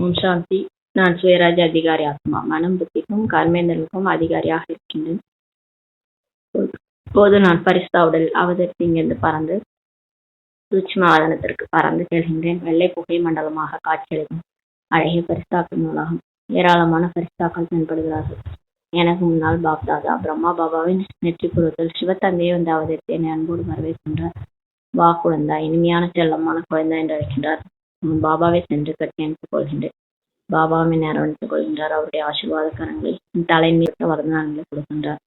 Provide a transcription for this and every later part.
ஓம் சாந்தி. நான் சுயராஜ அதிகாரி ஆத்மா. மனம் புத்திக்கும் கர்மேந்திரனுக்கும் அதிகாரியாக இருக்கின்றேன். இப்போது நான் பரிஸ்தா உடல் அவதரித்து இங்கிருந்து பறந்து சூட்சும வாதனத்திற்கு பறந்து செல்கின்றேன். வெள்ளை புகை மண்டலமாக காட்சியளிக்கும் அழகிய பரிஸ்தாக்கள் மூலகம் ஏராளமான பரிஸ்தாக்கள் தென்படுகிறார்கள். எனக்கு முன்னால் பாப்தாதா பிரம்மா பாபாவின் நெற்றிப்புறத்தில் சிவத்தந்தையை வந்து அவதரித்து என்னை அன்போடு வரவேற்கின்றார். வா குழந்தா, இனிமையான செல்லமான குழந்தை என்று அழைக்கின்றார். பாபாவை சென்று கட்டி அணைத்துக் கொள்கின்றேன். பாபாவை அரவணைத்துக் கொள்கின்றார். அவருடைய ஆசீர்வாத கரங்களை தலை மீட்ட வரதானங்களை கொடுக்கின்றார்.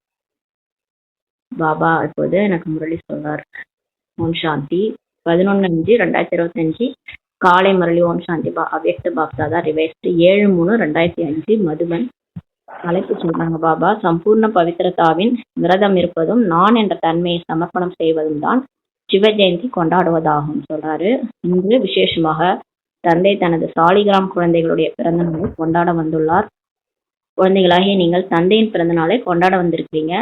பாபா இப்போது எனக்கு முரளி சொல்றார். ஓம் சாந்தி. 11/5/2025 காலை முரளி. ஓம் சாந்தி. அவ்யக்த பாப்தாதா ரிவைஸ்ட் 7/3/2005 மதுபன். அழைப்பு சொல்றாங்க பாபா. சம்பூர்ண பவித்திரதாவின் விரதம் இருப்பதும் நான் என்ற தன்மையை சமர்ப்பணம் செய்வதும் தான் சிவ ஜெயந்தி கொண்டாடுவதாகும் சொல்றாரு. இன்று விசேஷமாக தந்தை தனது சாலிகிராம் குழந்தைகளுடைய பிறந்த நாளை கொண்டாட வந்துள்ளார். குழந்தைகளாகிய நீங்கள் தந்தையின் பிறந்த நாளை கொண்டாட வந்திருக்கிறீங்க.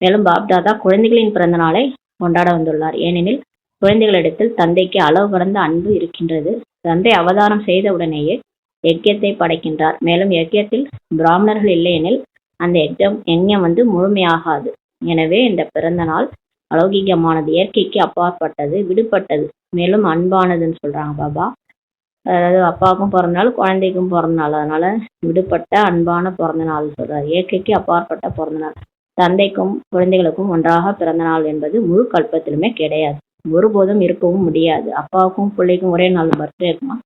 மேலும் பாப்தாதா குழந்தைகளின் பிறந்த நாளை கொண்டாட வந்துள்ளார். ஏனெனில் குழந்தைகளிடத்தில் தந்தைக்கு அளவு கடந்த அன்பு இருக்கின்றது. தந்தை அவதாரம் செய்த உடனேயே யஜ்யத்தை படைக்கின்றார். மேலும் யஜ்யத்தில் பிராமணர்கள் இல்லையெனில் அந்த யஜ்யம் முழுமையாகாது. எனவே இந்த பிறந்த நாள் அலௌகிகமானது, இயற்கைக்கு அப்பாற்பட்டது, விடுபட்டது, மேலும் அன்பானதுன்னு சொல்றாங்க பாபா. அதாவது அப்பாவுக்கும் பிறந்த நாள், குழந்தைக்கும் பிறந்த நாள். அதனால விடுபட்ட அன்பான பிறந்த நாள் சொல்றாரு. இயற்கைக்கு அப்பாற்பட்ட பிறந்த நாள். தந்தைக்கும் குழந்தைகளுக்கும் ஒன்றாக பிறந்த நாள் என்பது முழு கல்பத்திலுமே கிடையாது. ஒருபோதும் இருக்கவும் முடியாது. அப்பாவுக்கும் பிள்ளைக்கும் ஒரே நாள் பர்த்டே இருக்குமா?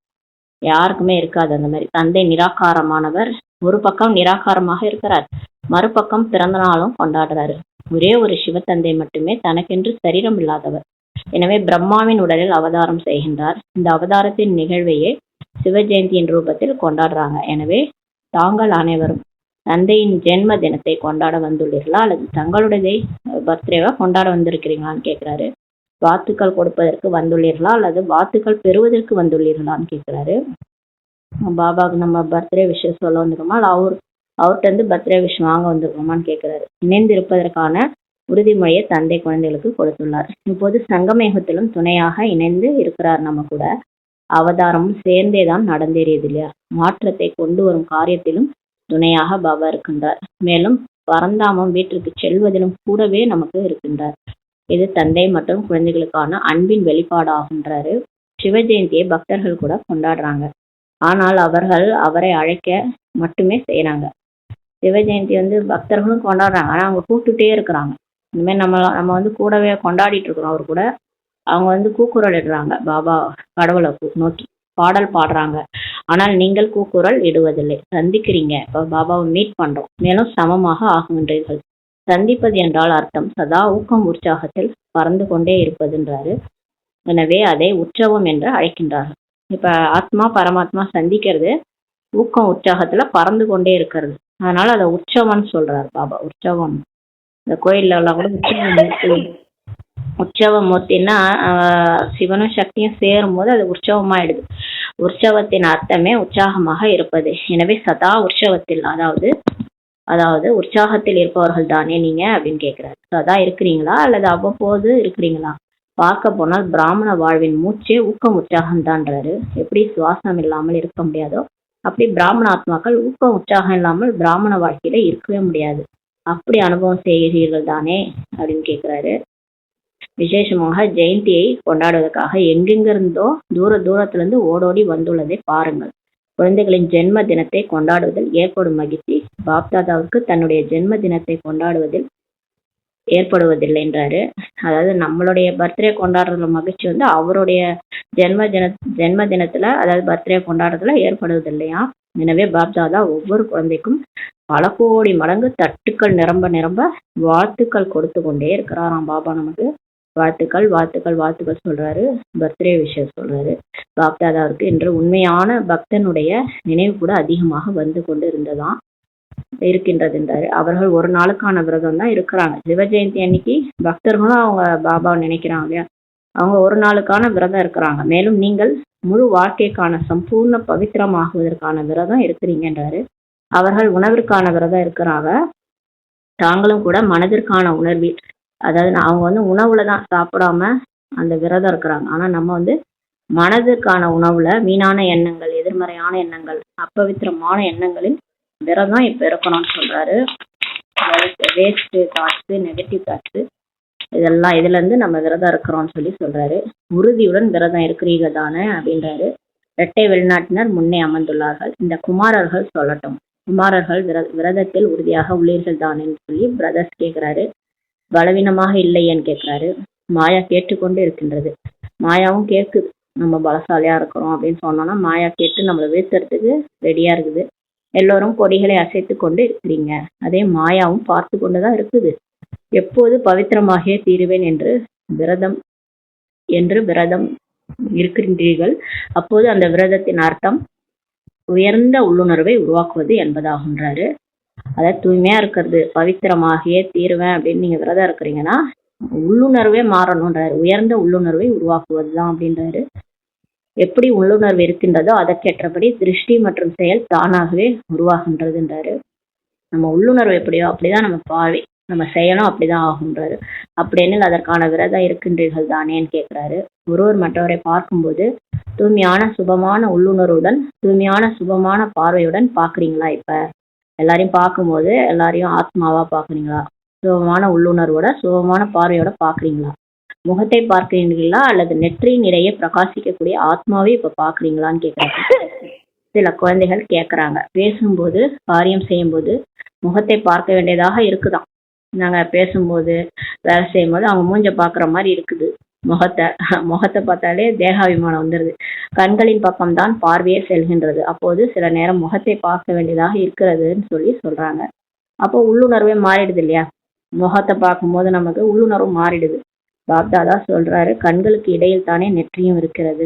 யாருக்குமே இருக்காது. அந்த மாதிரி தந்தை நிராகாரமானவர். ஒரு பக்கம் நிராகாரமாக இருக்கிறார், மறுபக்கம் பிறந்த நாளும் கொண்டாடுறாரு. ஒரே ஒரு சிவத்தந்தை மட்டுமே தனக்கென்று சரீரம் இல்லாதவர். எனவே பிரம்மாவின் உடலில் அவதாரம் செய்கின்றார். இந்த அவதாரத்தின் நிகழ்வையே சிவ ஜெயந்தியின் ரூபத்தில் கொண்டாடுறாங்க. எனவே தாங்கள் அனைவரும் தந்தையின் ஜென்ம தினத்தை கொண்டாட வந்துள்ளீர்களா அல்லது தங்களுடைய பர்த்டேவா கொண்டாட வந்திருக்கிறீங்களான்னு கேட்கிறாரு. வாத்துக்கள் கொடுப்பதற்கு வந்துள்ளீர்களா அல்லது வாத்துக்கள் பெறுவதற்கு வந்துள்ளீர்களான்னு கேட்கிறாரு. பாபாவுக்கு நம்ம பர்த்டே விஷயம் சொல்ல வந்துருக்கோமா இல்லை அவர்கிட்ட இருந்து பர்த்டே விஷயம் வாங்க வந்திருக்கோமான்னு கேட்கிறாரு. இணைந்து இருப்பதற்கான உறுதிமொழியை தந்தை குழந்தைகளுக்கு கொடுத்துள்ளார். இப்போது சங்கமேகத்திலும் துணையாக இணைந்து இருக்கிறார். நம்ம கூட அவதாரமும் சேர்ந்தேதான் நடந்தேறியது இல்லையா? மாற்றத்தை கொண்டு வரும் காரியத்திலும் துணையாக பாபா இருக்கின்றார். மேலும் பரந்தாமம் வீட்டிற்கு செல்வதிலும் கூடவே நமக்கு இருக்கின்றார். இது தந்தை மற்றும் குழந்தைகளுக்கான அன்பின் வெளிப்பாடு ஆகின்றாரு. சிவ ஜெயந்தியை பக்தர்கள் கூட கொண்டாடுறாங்க. ஆனால் அவர்கள் அவரை அழைக்க மட்டுமே செய்யறாங்க. சிவ ஜெயந்தி பக்தர்களும் கொண்டாடுறாங்க. ஆனா அவங்க கூப்பிட்டுட்டே இருக்கிறாங்க. இனிமேல் நம்ம கூடவே கொண்டாடிட்டு இருக்கிறோம். அவர் கூட அவங்க கூக்குரல் இடுறாங்க. பாபா கடவுளை நோக்கி பாடல் பாடுறாங்க. ஆனால் நீங்கள் கூக்குரல் இடுவதில்லை. சந்திக்கிறீங்க. இப்போ பாபாவை மீட் பண்றோம். மேலும் சமமாக ஆகுகின்றீர்கள். சந்திப்பது என்றால் அர்த்தம் சதா ஊக்கம் உற்சாகத்தில் பறந்து கொண்டே இருப்பதுன்றாரு. எனவே அதை உற்சவம் என்று அழைக்கின்றார்கள். இப்ப ஆத்மா பரமாத்மா சந்திக்கிறது ஊக்கம் உற்சாகத்துல பறந்து கொண்டே இருக்கிறது. அதனால அதை உற்சவம்னு சொல்றாரு பாபா. உற்சவம் இந்த கோயில்ல எல்லாம் கூட உற்சவ மூர்த்தின்னா சிவனும் சக்தியும் சேரும் போது அது உற்சவமாயிடுது. உற்சவத்தின் அர்த்தமே உற்சாகமாக இருப்பது. எனவே சதா உற்சவத்தில் அதாவது உற்சாகத்தில் இருப்பவர்கள் தானே நீங்க அப்படின்னு கேட்கிறாரு. சதா இருக்கிறீங்களா அல்லது அவ்வப்போது இருக்கிறீங்களா? பார்க்க போனால் பிராமண வாழ்வின் மூச்சே ஊக்கம் உற்சாகம் தான்றாரு. எப்படி சுவாசம் இல்லாமல் இருக்க முடியாதோ அப்படி பிராமண ஆத்மாக்கள் ஊக்கம் உற்சாகம் இல்லாமல் பிராமண வாழ்க்கையில இருக்கவே முடியாது. அப்படி அனுபவம் செய்கிறீர்கள் தானே அப்படின்னு கேட்கிறாரு. விசேஷமாக ஜெயந்தியை கொண்டாடுவதற்காக எங்கெங்கிருந்தோ தூரத்துல இருந்து ஓடோடி வந்துள்ளதை பாருங்கள். குழந்தைகளின் ஜென்ம தினத்தை கொண்டாடுவதில் ஏற்படும் மகிழ்ச்சி பாப்தாதாவுக்கு தன்னுடைய ஜென்ம தினத்தை கொண்டாடுவதில் ஏற்படுவதில்லை என்றாரு. அதாவது நம்மளுடைய பர்த்டே கொண்டாடுறதுல மகிழ்ச்சி அவருடைய ஜென்ம தினத்துல அதாவது பர்த்டே கொண்டாடுறதுல ஏற்படுவதில்லையா? எனவே பாப்தாதா ஒவ்வொரு குழந்தைக்கும் பல கோடி மடங்கு தட்டுக்கள் நிரம்ப நிரம்ப வாழ்த்துக்கள் கொடுத்து கொண்டே இருக்கிறாராம் பாபா. நமக்கு வாழ்த்துக்கள் வாழ்த்துக்கள் வாழ்த்துக்கள் சொல்றாரு. பர்த்டே விஷயம் சொல்றாரு. பாப்தாதாவுக்கு இன்று உண்மையான பக்தனுடைய நினைவு கூட அதிகமாக வந்து கொண்டு இருக்கின்றது என்றாரு. அவர்கள் ஒரு நாளுக்கான விரதம் தான் இருக்கிறாங்க. சிவ ஜெயந்தி அன்னைக்கு பக்தர்களும் அவங்க பாபாவை நினைக்கிறாங்க இல்லையா? அவங்க ஒரு நாளுக்கான விரதம் இருக்கிறாங்க. மேலும் நீங்கள் முழு வாழ்க்கைக்கான சம்பூர்ண பவித்திரமாகுவதற்கான விரதம் இருக்கிறீங்கன்றாரு. அவர்கள் உணவிற்கான விரதம் இருக்கிறாங்க. தாங்களும் கூட மனதிற்கான உணர்வில் அதாவது அவங்க உணவுல தான் சாப்பிடாம அந்த விரதம் இருக்கிறாங்க. ஆனா நம்ம மனதுக்கான உணவுல வீணான எண்ணங்கள், எதிர்மறையான எண்ணங்கள், அப்பவித்திரமான எண்ணங்களின் விரதம் இப்ப இருக்கணும்னு சொல்றாரு. வேஸ்ட் தாட்ஸ், நெகட்டிவ் தாட்ஸ், இதெல்லாம் இதுல இருந்து நம்ம விரதம் இருக்கிறோம்னு சொல்றாரு. உறுதியுடன் விரதம் இருக்கிறீங்க தானே அப்படின்றாரு. இரட்டை வெளிநாட்டினர் முன்னே அமர்ந்துள்ளார்கள். இந்த குமாரர்கள் சொல்லட்டும், குமாரர்கள் விரதத்தில் உறுதியாக உள்ளீர்கள் தானேன்னு சொல்லி பிரதர்ஸ் கேட்கிறாரு. பலவீனமாக இல்லையேன்னு கேட்கிறாரு. மாயா கேட்டுக்கொண்டு இருக்கின்றது. மாயாவும் கேட்குது, நம்ம பலசாலியா இருக்கிறோம் அப்படின்னு சொன்னோம்னா மாயா கேட்டு நம்மளை வீழ்த்துறதுக்கு ரெடியா இருக்குது. எல்லோரும் கொடிகளை அசைத்து கொண்டு இருக்கிறீங்க, அதே மாயாவும் பார்த்து கொண்டுதான் இருக்குது. எப்போது பவித்திரமாகிய தீருவேன் என்று விரதம் இருக்கின்றீர்கள், அப்போது அந்த விரதத்தின் அர்த்தம் உயர்ந்த உள்ளுணர்வை உருவாக்குவது என்பதாகுன்றாரு. அதாவது தூய்மையா இருக்கிறது, பவித்திரமாகிய தீருவேன் அப்படின்னு நீங்க விரதம் இருக்கிறீங்கன்னா உள்ளுணர்வே மாறணும்ன்றாரு. உயர்ந்த உள்ளுணர்வை உருவாக்குவதுதான் அப்படின்றாரு. எப்படி உள்ளுணர்வு இருக்கின்றதோ அதற்கேற்றபடி திருஷ்டி மற்றும் செயல் தானாகவே உருவாகின்றதுன்றாரு. நம்ம உள்ளுணர்வு எப்படியோ அப்படிதான் நம்ம பார்வை, நம்ம செயலும் அப்படிதான் ஆகுன்றாரு. அப்படின்னு அதற்கான விரதம் இருக்கின்றீர்கள் தானேன்னு கேட்கிறாரு. ஒருவர் மற்றவரை பார்க்கும்போது தூய்மையான சுபமான உள்ளுணர்வுடன், தூய்மையான சுபமான பார்வையுடன் பாக்குறீங்களா? இப்ப எல்லாரையும் பார்க்கும்போது எல்லாரையும் ஆத்மாவா பாக்குறீங்களா? சுபமான உள்ளுணர்வோட சுபமான பார்வையோட பாக்குறீங்களா? முகத்தை பார்க்கிறீங்களா அல்லது நெற்றியின் இடையே பிரகாசிக்கக்கூடிய ஆத்மாவே இப்ப பாக்குறீங்களான்னு கேட்கறாங்க. சில குழந்தைகள் கேட்கறாங்க, பேசும்போது காரியம் செய்யும்போது முகத்தை பார்க்க வேண்டியதாக இருக்குதாம். நாங்க பேசும்போது வேலை செய்யும் போது அவங்க மூஞ்ச பாக்குற மாதிரி இருக்குது. முகத்தை பார்த்தாலே தேகாபிமானம் வந்துருது. கண்களின் பக்கம்தான் பார்வையே செல்கின்றது. அப்போது சில நேரம் முகத்தை பார்க்க வேண்டியதாக இருக்கிறதுன்னு சொல்றாங்க. அப்போ உள்ளுணர்வே மாறிடுது இல்லையா? முகத்தை பார்க்கும்போது நமக்கு உள்ளுணர்வு மாறிடுது. பாப்தாதா சொல்றாரு, கண்களுக்கு இடையில் தானே நெற்றியும் இருக்கிறது.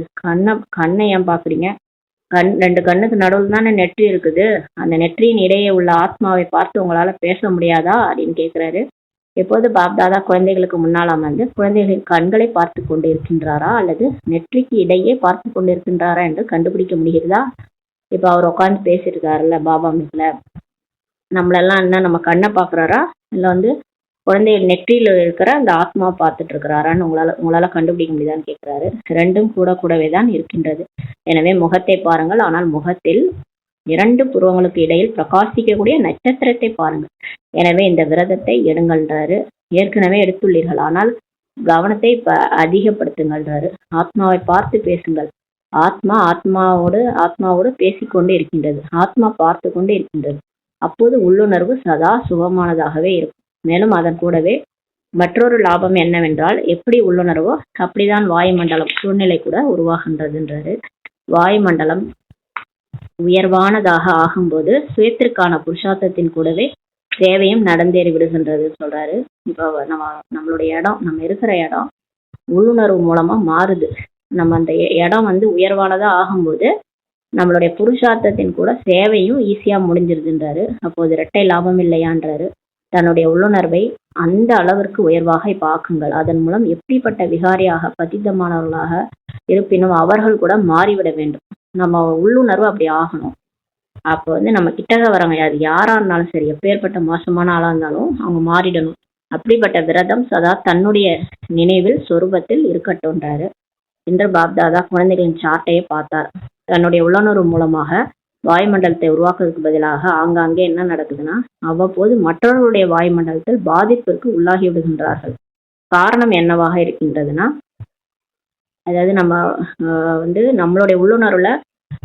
கண்ணை ஏன் பாக்குறீங்க? ரெண்டு கண்ணுக்கு நடுவில் தானே நெற்றி இருக்குது. அந்த நெற்றியின் இடையே உள்ள ஆத்மாவை பார்த்து உங்களால பேச முடியாதா அப்படின்னு கேட்கிறாரு. எப்போது பாப்தாதா குழந்தைகளுக்கு முன்னால் அமர்ந்து குழந்தைகளின் கண்களை பார்த்து கொண்டு இருக்கின்றாரா அல்லது நெற்றிக்கு இடையே பார்த்து கொண்டு இருக்கின்றாரா என்று கண்டுபிடிக்க முடிகிறதா? இப்ப அவர் உட்காந்து பேசியிருக்காருல்ல பாபா மிஸ்ல, நம்மளெல்லாம் என்ன நம்ம கண்ணை பாக்குறாரா இல்ல குழந்தைகள் நெற்றியில இருக்கிற அந்த ஆத்மாவை பார்த்துட்டு இருக்கிறாரான்னு உங்களால கண்டுபிடிக்க முடியுதான்னு கேட்கிறாரு. ரெண்டும் கூடவே தான் இருக்கின்றது. எனவே முகத்தை பாருங்கள், ஆனால் முகத்தில் 2 புருவங்களுக்கு இடையில் பிரகாசிக்கக்கூடிய நட்சத்திரத்தை பாருங்கள். எனவே இந்த விரதத்தை எடுங்கள்ன்றாரு. ஏற்கனவே எடுத்துள்ளீர்கள், ஆனால் கவனத்தை அதிகப்படுத்துங்கள்ன்றாரு. ஆத்மாவை பார்த்து பேசுங்கள். ஆத்மாவோடு பேசிக்கொண்டு இருக்கின்றது. ஆத்மா பார்த்து கொண்டு இருக்கின்றது. அப்போது உள்ளுணர்வு சதா சுகமானதாகவே இருக்கும். மேலும் அதன் கூடவே மற்றொரு லாபம் என்னவென்றால், எப்படி உள்ளுணர்வோ அப்படிதான் வாயுமண்டலம் சூழ்நிலை கூட உருவாகின்றதுன்றாரு. வாயுமண்டலம் உயர்வானதாக ஆகும்போது சுயத்திற்கான புருஷார்த்தத்தின் கூடவே தேவையும் நடந்தேறி விடுகின்றது சொல்றாரு. இப்போ நம்மளுடைய இடம், நம்ம இருக்கிற இடம் உள்ளுணர்வு மூலமா மாறுது. நம்ம அந்த இடம் உயர்வானதா ஆகும்போது நம்மளுடைய புருஷார்த்தத்தின் கூட சேவையும் ஈஸியா முடிஞ்சிருதுன்றாரு. அப்போது இரட்டை லாபம் இல்லையான்றாரு. தன்னுடைய உள்ளுணர்வை அந்த அளவிற்கு உயர்வாக பார்க்குங்கள். அதன் மூலம் எப்படிப்பட்ட விகாரியாக பதித்தமானவர்களாக இருப்பினும் அவர்கள் கூட மாறிவிட வேண்டும். நம்ம உள்ளுணர்வு அப்படி ஆகணும். அப்போ நம்ம கிட்டக வரவங்க அது யாரா இருந்தாலும் சரி, எப்பேற்பட்ட மோசமான ஆளா இருந்தாலும் அவங்க மாறிடணும். அப்படிப்பட்ட விரதம் சதா தன்னுடைய நினைவில் சொரூபத்தில் இருக்கட்டும்ன்றாரு. இன்று பாப்தாதா குழந்தைகளின் சாட்டையை பார்த்தார். தன்னுடைய உள்ளுணர்வு மூலமாக வாயுமண்டலத்தை உருவாக்குவதற்கு பதிலாக ஆங்காங்கே என்ன நடக்குதுன்னா, அவ்வப்போது மற்றவர்களுடைய வாயுமண்டலத்தில் பாதிப்பிற்கு உள்ளாகி விடுகின்றார்கள். காரணம் என்னவாக இருக்கின்றதுன்னா, அதாவது நம்ம நம்மளுடைய உள்ளுணர்வுல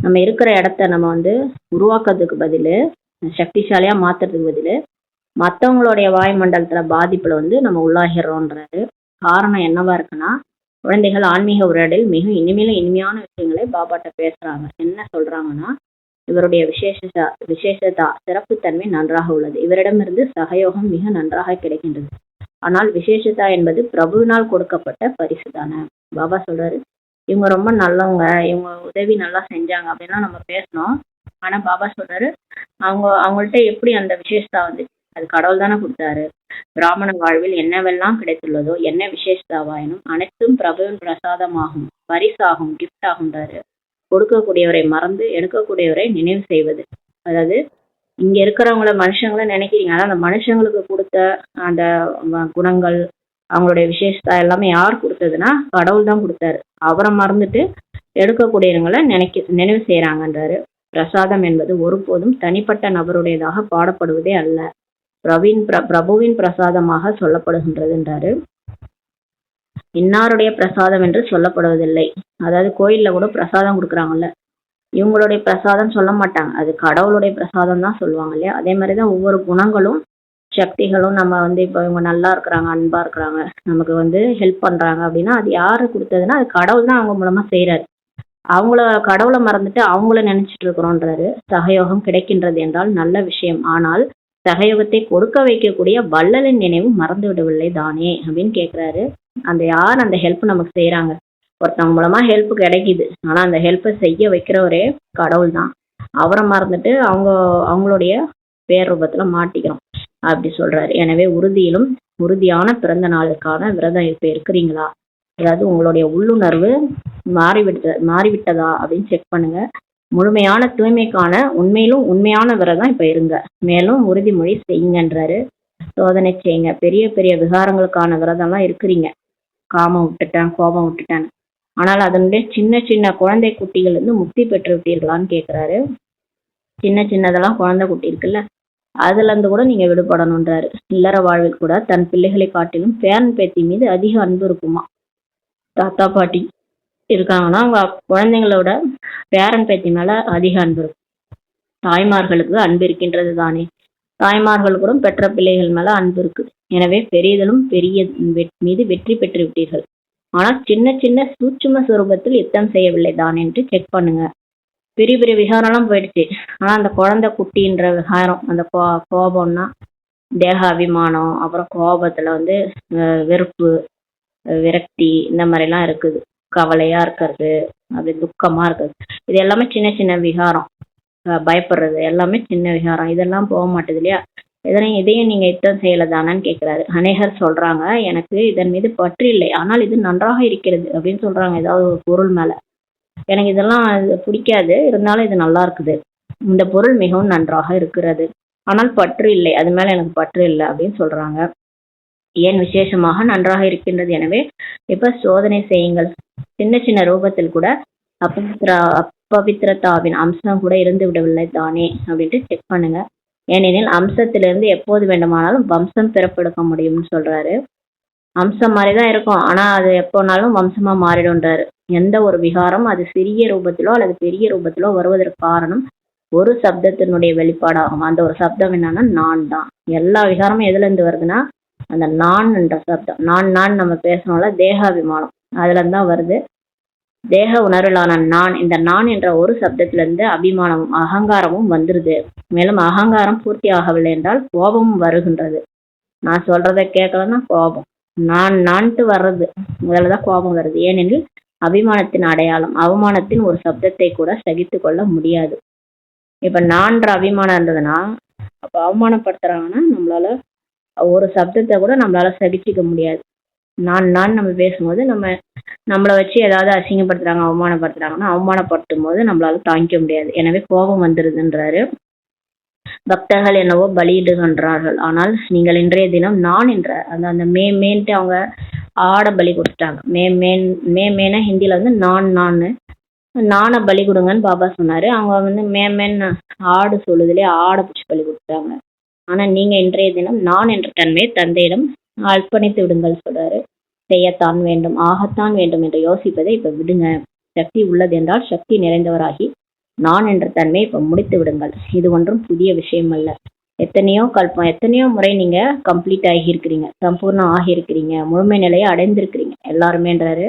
நம்ம இருக்கிற இடத்த நம்ம உருவாக்குறதுக்கு பதில், சக்திசாலியா மாத்துறதுக்கு பதில் மற்றவங்களுடைய வாயுமண்டலத்துல பாதிப்புல நம்ம உள்ளாகிறோன்றாரு. காரணம் என்னவா இருக்குன்னா, குழந்தைகள் ஆன்மீக உரையாடல் மிக இனிமையான விஷயங்களை பாபாட்ட பேசுறாங்க. என்ன சொல்றாங்கன்னா, இவருடைய விசேஷதா சிறப்புத்தன்மை நன்றாக உள்ளது. இவரிடமிருந்து சகயோகம் மிக நன்றாக கிடைக்கின்றது. ஆனால் விசேஷதா என்பது பிரபுவினால் கொடுக்கப்பட்ட பரிசு தானே. பாபா சொல்றாரு, இவங்க ரொம்ப நல்லவங்க, இவங்க உதவி நல்லா செஞ்சாங்க அப்படின்னா நம்ம பேசணும். ஆனா பாபா சொல்றாரு, அவங்கள்ட்ட எப்படி அந்த விசேஷதா அது கடவுள் தானே கொடுத்தாரு. பிராமண வாழ்வில் என்னவெல்லாம் கிடைத்துள்ளதோ, என்ன விசேஷதாவாயினும் அனைத்தும் பிரபுவின் பிரசாதமாகும், பரிசாகும், கிஃப்ட் ஆகுன்றாரு. கொடுக்கக்கூடியவரை மறந்து எடுக்கக்கூடியவரை நினைவு செய்வது. அதாவது இங்க இருக்கிறவங்கள மனுஷங்களை நினைக்கிறீங்க, ஆனா அந்த மனுஷங்களுக்கு கொடுத்த அந்த குணங்கள், அவங்களுடைய விசேஷதா எல்லாமே யார் கொடுத்ததுன்னா கடவுள் தான் கொடுத்தாரு. அவரை மறந்துட்டு எடுக்கக்கூடியவங்களை நினைவு செய்யறாங்கன்றாரு. பிரசாதம் என்பது ஒருபோதும் தனிப்பட்ட நபருடையதாக பாடப்படுவதே அல்ல, பிரபுவின் பிரசாதமாக சொல்லப்படுகின்றதுன்றாரு. இன்னாருடைய பிரசாதம் என்று சொல்லப்படுவதில்லை. அதாவது கோயில்ல கூட பிரசாதம் கொடுக்குறாங்கல்ல, இவங்களுடைய பிரசாதம் சொல்ல மாட்டாங்க, அது கடவுளுடைய பிரசாதம் தான் சொல்லுவாங்க இல்லையா. அதே மாதிரிதான் ஒவ்வொரு குணங்களும் சக்திகளும் நம்ம இப்போ இவங்க நல்லா இருக்கிறாங்க, அன்பா இருக்கிறாங்க, நமக்கு ஹெல்ப் பண்றாங்க அப்படின்னா அது யாரு கொடுத்ததுன்னா அது கடவுள் தான் அவங்க மூலமா செய்யறாரு. அவங்கள கடவுளை மறந்துட்டு அவங்கள நினைச்சிட்டு இருக்கிறோன்றாரு. சகயோகம் கிடைக்கின்றது என்றால் நல்ல விஷயம், ஆனால் சகயோகத்தை கொடுக்க வைக்கக்கூடிய வள்ளலின் நினைவு மறந்து விடவில்லை தானே அப்படின்னு கேட்கிறாரு. யார் அந்த ஹெல்ப் நமக்கு செய்யறாங்க, ஒருத்தவங்க மூலமா ஹெல்ப் கிடைக்குது, ஆனா அந்த ஹெல்ப்பை செய்ய வைக்கிறவரே கடவுள் தான். அவரை மறந்துட்டு அவங்களுடைய பேர் ரூபத்துல மாட்டிக்கிறோம் அப்படி சொல்றாரு. எனவே உறுதியான பிறந்த நாளுக்கான விரதம் இப்ப இருக்கிறீங்களா, அதாவது உங்களுடைய உள்ளுணர்வு மாறிவிட்டதா அப்படின்னு செக் பண்ணுங்க. முழுமையான தூய்மைக்கான உண்மையான விரதம் இப்ப இருங்க, மேலும் உறுதிமொழி செய்யுங்கன்றாரு. சோதனை செய்யுங்க. பெரிய பெரிய விகாரங்களுக்கான விரதம்லாம் இருக்கிறீங்க, காமம் விட்டுட்டேன், கோபம் விட்டுட்டேன், ஆனால் அதனுடைய சின்ன சின்ன குழந்தை குட்டிகள் முக்தி பெற்று விட்டீர்களான்னு கேட்கிறாரு. சின்னதெல்லாம் குழந்தை குட்டி இருக்குல்ல, அதுல இருந்து கூட நீங்க விடுபடணுன்றாரு. இல்லற வாழ்வில் கூட தன் பிள்ளைகளை காட்டிலும் பேரன் பேத்தி மீது அதிக அன்பு இருக்குமா. தாத்தா பாட்டி இருக்காங்கன்னா அவங்க குழந்தைங்களோட பேரன் பேத்தி மேல அதிக அன்பு இருக்கும். தாய்மார்களுக்கு அன்பு இருக்கின்றது தானே, தாய்மார்கள் கூட பெற்ற பிள்ளைகள் மேல அன்பு இருக்கு. எனவே பெரியதிலும் பெரிய மீது வெற்றி பெற்று விட்டீர்கள், ஆனால் சின்ன சின்ன சூட்சும சுரூபத்தில் யுத்தம் செய்யவில்லை தான் என்று செக் பண்ணுங்க. பெரிய பெரிய விகாரம்லாம் போயிடுச்சு, ஆனா அந்த குழந்தை குட்டின்ற விகாரம், அந்த கோபம்னா தேக அபிமானம், அப்புறம் கோபத்துல வெறுப்பு, விரக்தி, இந்த மாதிரிலாம் இருக்குது. கவலையா இருக்கிறது, அப்படி துக்கமா இருக்கிறது, இது எல்லாமே சின்ன சின்ன விகாரம். பயப்படுறது எல்லாமே சின்ன விகாரம், இதெல்லாம் போக மாட்டேது இல்லையா. இதையும் நீங்க யுத்தம் செய்யலதானான்னு கேட்கிறாரு. அநேகர் சொல்றாங்க, எனக்கு இதன் மீது பற்று இல்லை, ஆனால் இது நன்றாக இருக்கிறது அப்படின்னு சொல்றாங்க. ஏதாவது ஒரு பொருள் மேல எனக்கு இதெல்லாம் பிடிக்காது, இருந்தாலும் இது நல்லா இருக்குது, இந்த பொருள் மிகவும் நன்றாக இருக்கிறது, ஆனால் பற்று இல்லை, அது மேல எனக்கு பற்று இல்லை அப்படின்னு சொல்றாங்க. ஏன் விசேஷமாக நன்றாக இருக்கின்றது. எனவே இப்ப சோதனை செய்யுங்கள். சின்ன சின்ன ரூபத்தில் கூட அப்பவித்திரத்தாவின் அம்சம் கூட இருந்து விடவில்லை தானே அப்படின்ட்டு செக் பண்ணுங்க. ஏனெனில் அம்சத்திலிருந்து எப்போது வேண்டுமானாலும் வம்சம் பிறப்பெடுக்க முடியும்னு சொல்றாரு. அம்சம் மாதிரிதான் இருக்கும், ஆனா அது எப்போனாலும் வம்சமா மாறிடும்ன்றாரு. எந்த ஒரு விகாரம் அது சிறிய ரூபத்திலோ அல்லது பெரிய ரூபத்திலோ வருவதற்கு காரணம் ஒரு சப்தத்தினுடைய வெளிப்பாடாகும். அந்த ஒரு சப்தம் என்னன்னா நான் தான். எல்லா விகாரமும் எதுல இருந்து வருதுன்னா அந்த நான் என்ற சப்தம். நான் நம்ம பேசணும்ல, தேகாபிமானம், அதுல இருந்தான் வருது. தேக உணர்விலான நான், இந்த நான் என்ற ஒரு சப்தத்திலிருந்து அபிமானமும் அகங்காரமும் வந்துருது. மேலும் அகங்காரம் பூர்த்தி ஆகவில்லை என்றால் கோபமும் வருகின்றது. நான் சொல்றதை கேட்கலன்னா கோபம், நான்ட்டு வர்றது, முதல்லதான் கோபம் வருது. ஏனெனில் அபிமானத்தின் அடையாளம். அவமானத்தின் ஒரு சப்தத்தை கூட சகித்து கொள்ள முடியாது. இப்ப நான்ற அபிமானம் இருந்ததுன்னா, அப்ப அவமானப்படுத்துறாங்கன்னா நம்மளால ஒரு சப்தத்தை கூட நம்மளால சகிச்சுக்க முடியாது. நான் நம்ம பேசும்போது நம்மளை வச்சு ஏதாவது அசிங்கப்படுத்துறாங்க, அவமானப்படுத்துறாங்கன்னா அவமானப்படுத்தும் போது நம்மளால தாங்கிக்க முடியாது. எனவே கோபம் வந்துருதுன்றாரு. பக்தர்கள் என்னவோ பலியிடுகின்றார்கள், ஆனால் நீங்கள் இன்றைய தினம் நான் என்ற அந்த மேன்ட்டு அவங்க ஆட பலி கொடுத்துட்டாங்க. மேனா ஹிந்தியில நானை பலி கொடுங்கன்னு பாபா சொன்னாரு. அவங்க மேன் ஆடு சொல்லுதுலேயே ஆடை பிடிச்சி பலி கொடுத்துட்டாங்க. ஆனா நீங்க இன்றைய தினம் நான் என்ற தன்மையை தந்தையிடம் அர்ப்பணித்து விடுங்கள் சொல்றாரு. செய்யத்தான் வேண்டும், ஆகத்தான் வேண்டும் என்று யோசிப்பதை இப்ப விடுங்க. சக்தி உள்ளது என்றால் சக்தி நிறைந்தவராகி நான் என்ற தன்மை இப்ப முடித்து விடுங்கள். இது ஒன்றும் புதிய விஷயம் அல்ல. எத்தனையோ முறை நீங்க கம்ப்ளீட் ஆகியிருக்கிறீங்க, சம்பூர்ணம் ஆகியிருக்கிறீங்க, முழுமை நிலையை அடைந்திருக்கிறீங்க எல்லாருமேன்றாரு.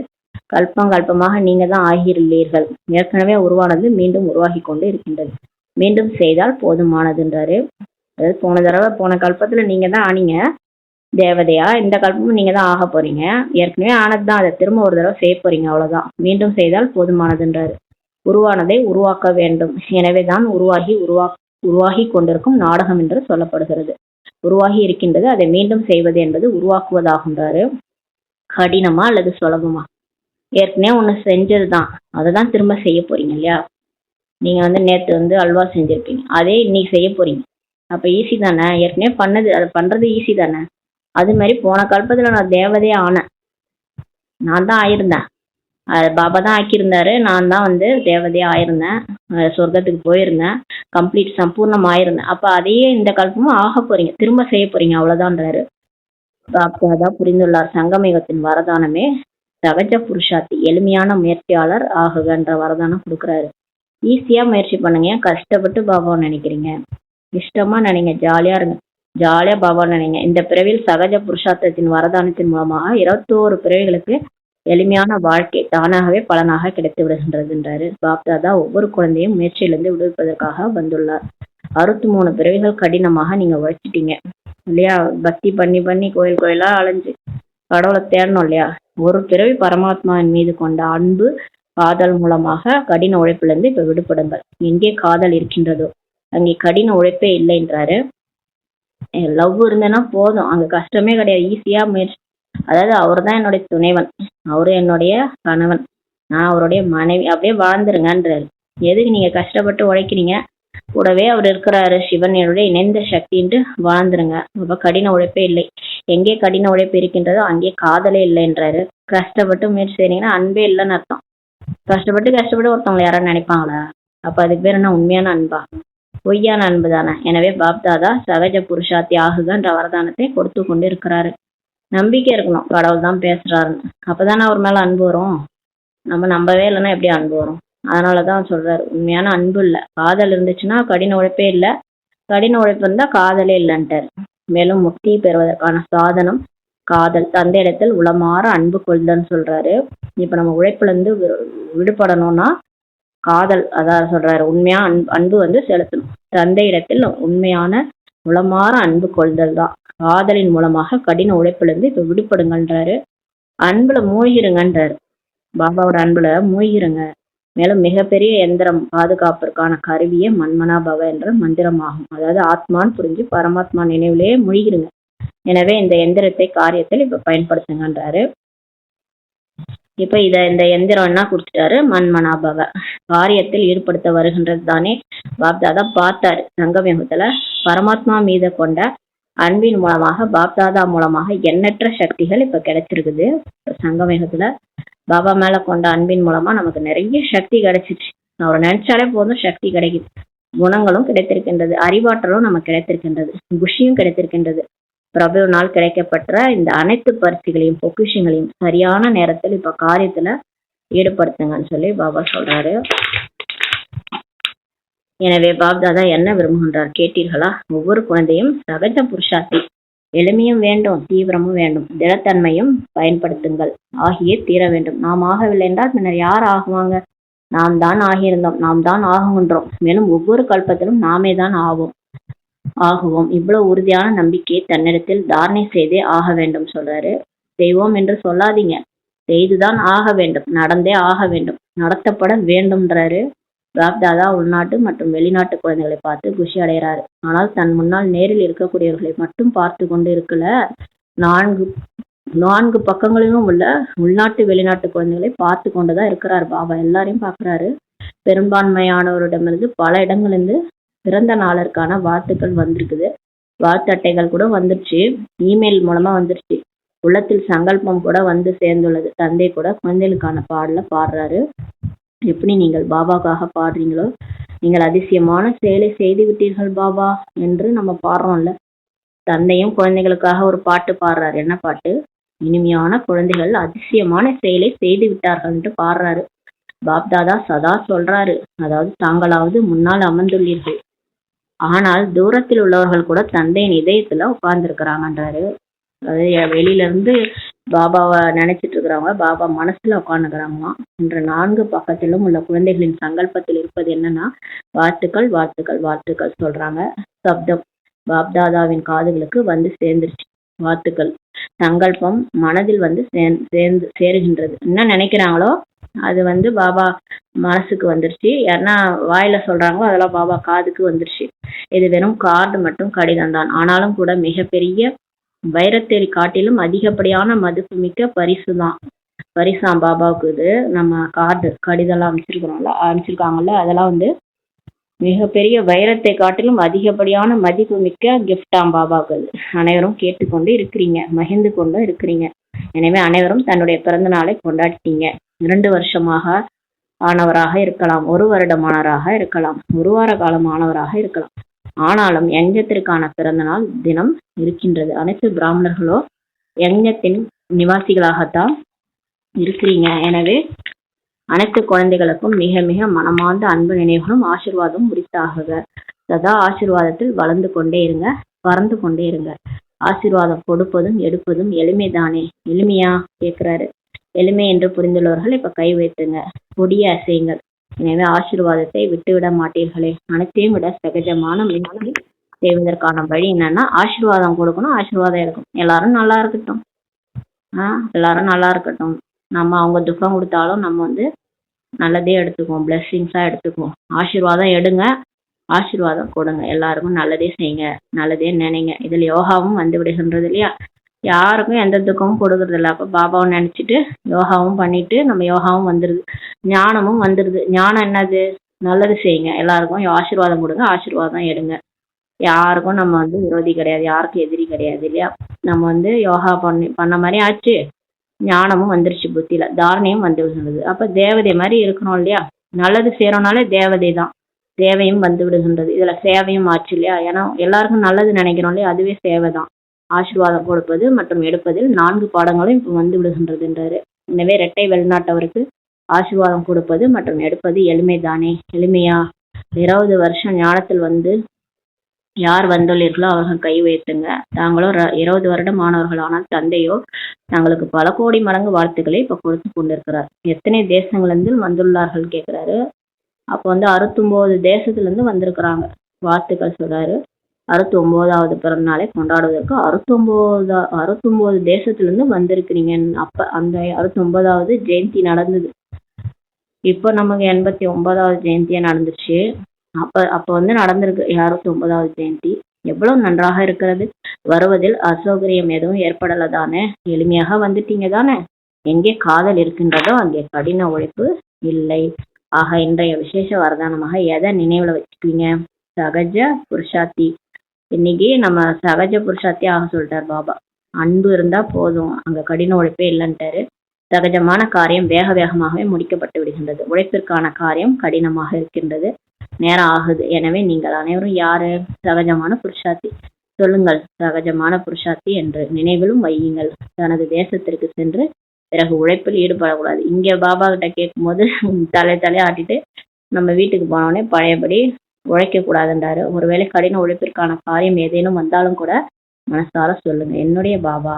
கல்பமாக நீங்க தான் ஆகியுள்ளீர்கள். ஏற்கனவே உருவானது மீண்டும் உருவாகி கொண்டு இருக்கின்றது. மீண்டும் செய்தால் போதுமானதுன்றாரு. அதாவது போன கல்பத்துல நீங்க தான் ஆனீங்க தேவதையா, இந்த கல்பமும் நீங்க தான் ஆக போறீங்க. ஏற்கனவே ஆனதுதான், அதை திரும்ப ஒரு தடவை செய்ய போறீங்க, அவ்வளவுதான். மீண்டும் செய்தால் போதுமானதுன்றாரு. உருவானதை உருவாக்க வேண்டும். எனவேதான் உருவாகி கொண்டிருக்கும் நாடகம் என்று சொல்லப்படுகிறது. உருவாகி இருக்கின்றது, அதை மீண்டும் செய்வது என்பது உருவாக்குவதாகுன்றாரு. கடினமா அல்லது சுலபமா? ஏற்கனவே ஒண்ணு செஞ்சதுதான், அதைதான் திரும்ப செய்ய போறீங்க இல்லையா. நீங்க நேத்து அல்வா செஞ்சிருப்பீங்க, அதே இன்னைக்கு செய்ய போறீங்க. அப்ப ஈஸி தானே, ஏற்கனவே பண்ணது, அதை பண்றது ஈஸி தானே. அது மாதிரி போன கல்பத்துல நான் தேவதையே ஆனேன், நான் தான் ஆயிருந்தேன். பாபா தான் ஆக்கியிருந்தாரு. நான் தான் வந்து தேவதையா ஆயிருந்தேன். சொர்க்கத்துக்கு போயிருந்தேன். கம்ப்ளீட் சம்பூர்ணம் ஆயிருந்தேன். அப்ப அதையே இந்த கல்பமும் ஆக போறீங்க, திரும்ப செய்ய போறீங்க, அவ்வளவுதான்றாரு. பாப்தாதா புரிந்துள்ளார். சங்கமயுகத்தின் வரதானமே சகஜ புருஷார்த்தி, எளிமையான முயற்சியாளர் ஆகுகன்ற வரதானம் கொடுக்குறாரு. ஈஸியா முயற்சி பண்ணுங்க, ஏன் கஷ்டப்பட்டு பாபாவை நினைக்கிறீங்க? இஷ்டமா நினைங்க, ஜாலியா இருங்க, ஜாலியா பாபா நினைங்க. இந்த பிறவியில் சகஜ புருஷார்த்தத்தின் வரதானத்தின் மூலமாக 21 பிறவிகளுக்கு எளிமையான வாழ்க்கை தானாகவே பலனாக கிடைத்து விடுகின்றதுன்றாரு. பாப்தாதா ஒவ்வொரு குழந்தையும் முயற்சியிலிருந்து விடுவிப்பதற்காக வந்துள்ளார். 63 பிறவிகள் கடினமாக நீங்க உழைச்சிட்டீங்க இல்லையா? பக்தி பண்ணி பண்ணி கோயில் கோயிலா அலைஞ்சு கடவுளை தேடணும் இல்லையா? ஒரு பிறவி பரமாத்மாவின் மீது கொண்ட அன்பு காதல் மூலமாக கடின உழைப்பிலிருந்து இப்ப விடுபடுங்கள். எங்கே காதல் இருக்கின்றதோ அங்கே கடின உழைப்பே இல்லைன்றாரு. லவ் இருந்தேன்னா போதும், அங்க கஷ்டமே கிடையாது, ஈஸியா முயற்சி. அதாவது அவர் தான் என்னுடைய துணைவன், அவரு என்னுடைய கணவன், நான் அவருடைய மனைவி, அப்படியே வாழ்ந்துருங்கன்றாரு. எதுக்கு நீங்க கஷ்டப்பட்டு உழைக்கிறீங்க? கூடவே அவர் இருக்கிறாரு, சிவன் என்னுடைய இணைந்த சக்தின்ட்டு வாழ்ந்துருங்க. அப்ப கடின உழைப்பே இல்லை. எங்கே கடின உழைப்பு இருக்கின்றதோ அங்கே காதலே இல்லைன்றாரு. கஷ்டப்பட்டு முயற்சி செய்றீங்கன்னா அன்பே இல்லைன்னு அர்த்தம். கஷ்டப்பட்டு ஒருத்தவங்களை யாராவது நினைப்பாங்களா? அப்ப அதுக்கு பேர் என்ன, உண்மையான அன்பா? பொய்யான அன்பு தானே. எனவே பாப்தாதா சகஜ புருஷார்த்தி ஆகுகன்ற வரதானத்தை கொடுத்து கொண்டு இருக்கிறாரு. நம்பிக்கை இருக்கணும், கடவுள் தான் பேசுறாருன்னு. அப்பதானே அவர் மேல அன்பு வரும். நம்ம நம்பவே இல்லைன்னா எப்படி அன்பு வரும்? அதனாலதான் சொல்றாரு, உண்மையான அன்பு இல்லை. காதல் இருந்துச்சுன்னா கடின உழைப்பே இல்லை, கடின உழைப்பு இருந்தா காதலே இல்லைன்ட்டாரு. மேலும் முக்தி பெறுவதற்கான சாதனம் காதல், தந்தை இடத்தில் உளமாற அன்பு கொள்தல்னு சொல்றாரு. இப்ப நம்ம உழைப்புல இருந்து விடுபடணும்னா காதல், அதான் சொல்றாரு, உண்மையா அன்பு வந்து செலுத்தணும். தந்தை இடத்தில் உண்மையான உளமாற அன்பு கொள்தல் தான். காதலின் மூலமாக கடின உழைப்பிலிருந்து இப்ப விடுபடுங்கன்றாரு. அன்புல மூழ்கிருங்கன்றாரு. பாபாவோட அன்புல மூழ்கிருங்க. மேலும் மிகப்பெரிய எந்திரம் பாதுகாப்பிற்கான கருவியே மன்மனா பவ என்ற மந்திரமாகும். அதாவது ஆத்மான்னு புரிஞ்சு பரமாத்மா நினைவிலேயே மூழ்கிருங்க. எனவே இந்த எந்திரத்தை காரியத்தில் இப்ப பயன்படுத்துங்கன்றாரு. இப்ப இந்த எந்திரம் என்ன கொடுத்துட்டாரு? மன்மனாபவ காரியத்தில் ஈடுபடுத்த வருகின்றது தானே. பாப்தாதா பார்த்தாரு, சங்கமயுகத்துல பரமாத்மா மீது கொண்ட அன்பின் மூலமாக பாப்தாதா மூலமாக எண்ணற்ற சக்திகள் இப்ப கிடைச்சிருக்குது. சங்கமயுகத்துல பாபா மேல கொண்ட அன்பின் மூலமா நமக்கு நிறைய சக்தி கிடைச்சிச்சு. அவரை நினைச்சாலே போதும், சக்தி கிடைக்குது. குணங்களும் கிடைத்திருக்கின்றது, அறிவாற்றலும் நமக்கு கிடைத்திருக்கின்றது, குஷியும் கிடைத்திருக்கின்றது. பிரபுவினால் கிடைக்கப்பட்ட இந்த அனைத்து பரிசுகளையும் பொக்கிஷங்களையும் சரியான நேரத்தில் இப்ப காரியத்துல ஈடுபடுத்துங்கன்னு சொல்லி பாபா சொல்றாரு. எனவே பாப்தாதா என்ன விரும்புகின்றார் கேட்டீர்களா? ஒவ்வொரு குழந்தையும் சகஜ புருஷார்த்தி, எளிமையும் வேண்டும், தீவிரமும் வேண்டும், திடத்தன்மையும் பயன்படுத்துங்கள் ஆகியே தீர வேண்டும். நாம் ஆகவில்லை என்றால் பின்னர் யார் ஆகுவாங்க? நாம் தான் ஆகியிருந்தோம், நாம் தான் ஆகுகின்றோம். மேலும் ஒவ்வொரு கல்பத்திலும் நாமே தான் ஆகுவோம். இவ்வளவு உறுதியான நம்பிக்கையை தன்னிடத்தில் தாரணை செய்தே ஆக வேண்டும் சொல்றாரு. செய்வோம் என்று சொல்லாதீங்க, செய்துதான் ஆக வேண்டும், நடந்தே ஆக வேண்டும், நடத்தப்பட வேண்டும்ன்றாரு. பாப்தாதா உள்நாட்டு மற்றும் வெளிநாட்டு குழந்தைகளை பார்த்து குஷி அடைகிறாரு. ஆனால் தன் முன்னால் நேரில் இருக்கக்கூடியவர்களை மட்டும் பார்த்து கொண்டு இருக்கல, நான்கு பக்கங்களிலும் உள்ள உள்நாட்டு வெளிநாட்டு குழந்தைகளை பார்த்து கொண்டுதான் இருக்கிறார் பாபா. எல்லாரையும் பார்க்கிறாரு. பெரும்பான்மையானவரிடமிருந்து பல இடங்களிலிருந்து பிறந்த நாளிற்கான வாழ்த்துக்கள் வந்திருக்குது. வாழ்த்து அட்டைகள் கூட வந்துருச்சு, இமெயில் மூலமா வந்துருச்சு. உள்ளத்தில் சங்கல்பம் கூட வந்து சேர்ந்துள்ளது. தந்தை கூட குழந்தைகளுக்கான பாடல பாடுறாரு. எப்படி நீங்கள் பாபாக்காக பாடுறீங்களோ, நீங்கள் அதிசயமான செயலை செய்து விட்டீர்கள் பாபா என்று நம்ம பாடுறோம்ல. தந்தையும் குழந்தைகளுக்காக ஒரு பாட்டு பாடுறாரு. என்ன பாட்டு? இனிமையான குழந்தைகள் அதிசயமான செயலை செய்து விட்டார்கள் பாடுறாரு. பாப்தாதா சதா சொல்றாரு, அதாவது தாங்களாவது முன்னால் அமர்ந்துள்ளீர்கள், ஆனால் தூரத்தில் உள்ளவர்கள் கூட தந்தையின் இதயத்துல உட்கார்ந்து இருக்கிறாங்கன்றாரு. அதாவது வெளியில இருந்து பாபாவை நினைச்சிட்டு இருக்கிறவங்க பாபா மனசுல உட்காந்துக்கிறாங்களாம். என்ற 4 பக்கத்திலும் உள்ள குழந்தைகளின் சங்கல்பத்தில் இருப்பது என்னன்னா, வாழ்த்துக்கள் வாழ்த்துக்கள் வாழ்த்துக்கள் சொல்றாங்க. சப்தம் பாப்தாதாவின் காதுகளுக்கு வந்து சேர்ந்துருச்சு. வாழ்த்துக்கள் சங்கல்பம் மனதில் வந்து சேருகின்றது. என்ன நினைக்கிறாங்களோ அது வந்து பாபா மனசுக்கு வந்துருச்சு. யாருன்னா வாயில சொல்றாங்களோ அதெல்லாம் பாபா காதுக்கு வந்துருச்சு. இது வெறும் கார்டு மற்றும் கடிதம் தான். ஆனாலும் கூட மிகப்பெரிய வைரத்தை காட்டிலும் அதிகப்படியான மதிப்பு மிக்க பரிசாம் பாபாவுக்கு. இது நம்ம கார்டு கடிதம்லாம் அமைச்சிருக்காங்கல்ல, அதெல்லாம் வந்து மிகப்பெரிய வைரத்தை காட்டிலும் அதிகப்படியான மதிப்பு மிக்க கிஃப்டாம் பாபாவுக்கு. அது அனைவரும் கேட்டுக்கொண்டு இருக்கிறீங்க, மகிழ்ந்து கொண்டு இருக்கிறீங்க. எனவே அனைவரும் தன்னுடைய பிறந்த நாளை கொண்டாடிட்டீங்க. 2 வருஷமாக ஆனவராக இருக்கலாம், 1 வருடமானவராக இருக்கலாம், 1 வார காலமானவராக இருக்கலாம். ஆனாலும் யஞத்திற்கான பிறந்த நாள் தினம் இருக்கின்றது. அனைத்து பிராமணர்களோ யஞத்தின் நிவாசிகளாகத்தான் இருக்கிறீங்க. எனவே அனைத்து குழந்தைகளுக்கும் மிக மிக மனமார்ந்த அன்பு நினைவுகளும் ஆசீர்வாதம் உரித்தாகுக. சதா ஆசீர்வாதத்தில் வளர்ந்து கொண்டே இருங்க, பறந்து கொண்டே இருங்க. ஆசீர்வாதம் கொடுப்பதும் எடுப்பதும் எளிமைதானே? எளிமையா கேட்கிறாரு. எளிமை என்று புரிந்துள்ளவர்கள் இப்ப கை வைத்துங்க, கொடிய அசையுங்கள். எனவே ஆசீர்வாதத்தை விட்டுவிட மாட்டீர்களே. அனைத்தையும் விட சகஜமான முயற்சி செய்வதற்கான வழி என்னன்னா, ஆசீர்வாதம் கொடுக்கணும், ஆசீர்வாதம் எடுக்கணும். எல்லாரும் நல்லா இருக்கட்டும். எல்லாரும் நல்லா இருக்கட்டும். நம்ம அவங்க துக்கம் கொடுத்தாலும் நம்ம நல்லதே எடுத்துக்குவோம், பிளெஸ்ஸிங்ஸா எடுத்துக்குவோம். ஆசீர்வாதம் எடுங்க, ஆசீர்வாதம் கொடுங்க. எல்லாருக்கும் நல்லதே செய்யுங்க, நல்லதே நினைங்க. இதுல யோகாவும் வந்து விடுகின்றது இல்லையா? யாருக்கும் எந்த துக்கமும் கொடுக்கறது இல்லை. அப்ப பாபாவை நினைச்சிட்டு யோகாவும் பண்ணிட்டு நம்ம யோகாவும் வந்துருது, ஞானமும் வந்துருது. ஞானம் என்னது? நல்லது செய்யுங்க, எல்லாருக்கும் ஆசீர்வாதம் கொடுங்க, ஆசீர்வாதம் எடுங்க. யாருக்கும் நம்ம விரோதி கிடையாது, யாருக்கும் எதிரி கிடையாது இல்லையா? நம்ம யோகா பண்ண மாதிரி ஆச்சு, ஞானமும் வந்துருச்சு, புத்தியில தாரணையும் வந்து விடுகின்றது. அப்ப தேவதை மாதிரி இருக்கணும் இல்லையா? நல்லது செய்யறோம்னாலே தேவதை தான், தேவையும் வந்து விடுகின்றது. இதுல சேவையும் ஆச்சு இல்லையா? ஏன்னா எல்லாருக்கும் நல்லது நினைக்கிறோம் இல்லையா? அதுவே சேவை தான். ஆசீர்வாதம் கொடுப்பது மற்றும் எடுப்பதில் 4 பாடங்களும் இப்ப வந்து விடுகின்றது என்றாரு. எனவே இரட்டை வெளிநாட்டவருக்கு ஆசீர்வாதம் கொடுப்பது மற்றும் எடுப்பது எளிமைதானே? எளிமையா? 20 வருஷம் ஞானத்தில் யார் வந்துள்ளீர்களோ அவர்கள் கை வைத்துங்க. தாங்களோ 20 வருடம் ஆனவர்கள். ஆனால் தந்தையோ தங்களுக்கு பல கோடி மடங்கு வாழ்த்துக்களை இப்ப கொடுத்து கொண்டிருக்கிறார். எத்தனை தேசங்களிலிருந்து வந்துள்ளார்கள் கேட்கிறாரு. அப்போ 69 தேசத்துல இருந்து வந்திருக்கிறாங்க. வாழ்த்துக்கள் சொல்றாரு. 69வது பிறந்த நாளை கொண்டாடுவதற்கு 69 தேசத்துல இருந்து வந்திருக்கிறீங்க. அப்ப அந்த 69வது ஜெயந்தி நடந்தது. இப்போ நமக்கு 89வது ஜெயந்தியா நடந்துச்சு. அப்ப நடந்திருக்கு 69வது ஜெயந்தி. எவ்வளவு நன்றாக இருக்கிறது. வருவதில் அசௌகரியம் எதுவும் ஏற்படல தானே? எளிமையாக வந்துட்டீங்க தானே? எங்கே காதல் இருக்கின்றதோ அங்கே கடின உழைப்பு இல்லை. ஆக இன்றைய விசேஷ வரதானமாக எதை நினைவுல வச்சுக்குவீங்க? சகஜ புருஷார்த்தி. இன்னைக்கு நம்ம சகஜ புருஷார்த்தி ஆக சொல்லிட்டார் பாபா. அன்பு இருந்தா போதும், அங்க கடின உழைப்பே இல்லைன்ட்டாரு. சகஜமான காரியம் வேக வேகமாகவே முடிக்கப்பட்டு விடுகின்றது. உழைப்பிற்கான காரியம் கடினமாக இருக்கின்றது, நேரம் ஆகுது. எனவே நீங்கள் அனைவரும் யாரு? சகஜமான புருஷார்த்தி. சொல்லுங்கள், சகஜமான புருஷார்த்தி என்று நினைவிலும் வையுங்கள். தனது தேசத்திற்கு சென்று பிறகு உழைப்பில் ஈடுபடக்கூடாது. இங்க பாபா கிட்ட கேட்கும் போது தலை ஆட்டிட்டு நம்ம வீட்டுக்கு போனோடனே பழையபடி உழைக்க கூடாதுன்றாரு. ஒருவேளை கடின உழைப்பிற்கான காரியம் ஏதேனும் வந்தாலும் கூட மனசார சொல்லுங்க, என்னுடைய பாபா,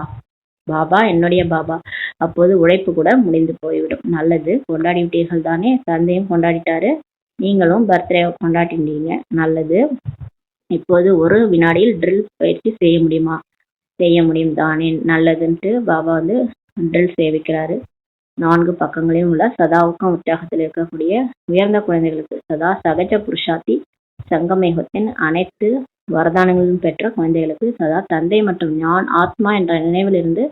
பாபா என்னுடைய பாபா. அப்போது உழைப்பு கூட முடிந்து போய்விடும். நல்லது, கொண்டாடி விட்டீர்கள் தானே? தந்தையும் கொண்டாடிட்டாரு, நீங்களும் பர்த்டே கொண்டாடிட்டீங்க. நல்லது. இப்போது ஒரு வினாடியில் ட்ரில் பயிற்சி செய்ய முடியுமா? செய்ய முடியும் தானே? நல்லதுன்ட்டு பாபா ட்ரில் சேவிக்கிறாரு. 4 பக்கங்களையும் உள்ள சதாவுக்கும் உற்சாகத்தில் இருக்கக்கூடிய உயர்ந்த குழந்தைகளுக்கு சதா சகஜ புருஷார்த்தி சங்கமேகத்தின் அனைத்து வரதானங்களும் பெற்ற குழந்தைகளுக்கு சதா தந்தை மற்றும் நான் ஆத்மா என்ற நினைவிலிருந்து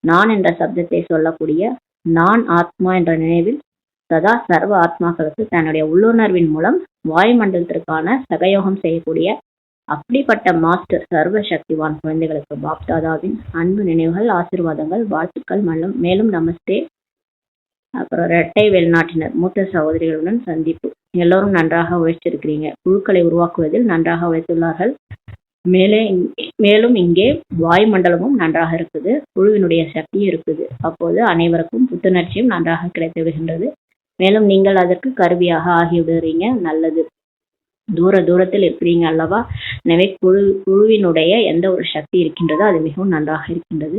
நான் என்ற சப்தத்தை சொல்லக்கூடிய நான் ஆத்மா என்ற நினைவில் சதா சர்வ ஆத்மாக்களுக்கு தன்னுடைய உள்ளுணர்வின் மூலம் வாயுமண்டலத்திற்கான சகயோகம் செய்யக்கூடிய அப்படிப்பட்ட மாஸ்டர் சர்வ சக்திவான் குழந்தைகளுக்கு பாப்தாதாவின் அன்பு நினைவுகள், ஆசீர்வாதங்கள், வாழ்த்துக்கள். மேலும் நமஸ்தே. அப்புறம் இரட்டை வெளிநாட்டினர் மூத்த சகோதரிகளுடன் சந்திப்பு. எல்லோரும் நன்றாக உழைச்சிருக்கிறீங்க. குழுக்களை உருவாக்குவதில் நன்றாக உழைத்துள்ளார்கள். மேலும் இங்கே வாயுமண்டலமும் நன்றாக இருக்குது, குழுவினுடைய சக்தியும் இருக்குது. அப்போது அனைவருக்கும் புத்துணர்ச்சியும் நன்றாக கிடைத்து விடுகின்றது. மேலும் நீங்கள் அதற்கு கருவியாக ஆகிவிடுறீங்க. நல்லது. தூரத்தில் இருக்கிறீங்க அல்லவா? எனவே குழுவினுடைய எந்த ஒரு சக்தி இருக்கின்றதோ அது மிகவும் நன்றாக இருக்கின்றது.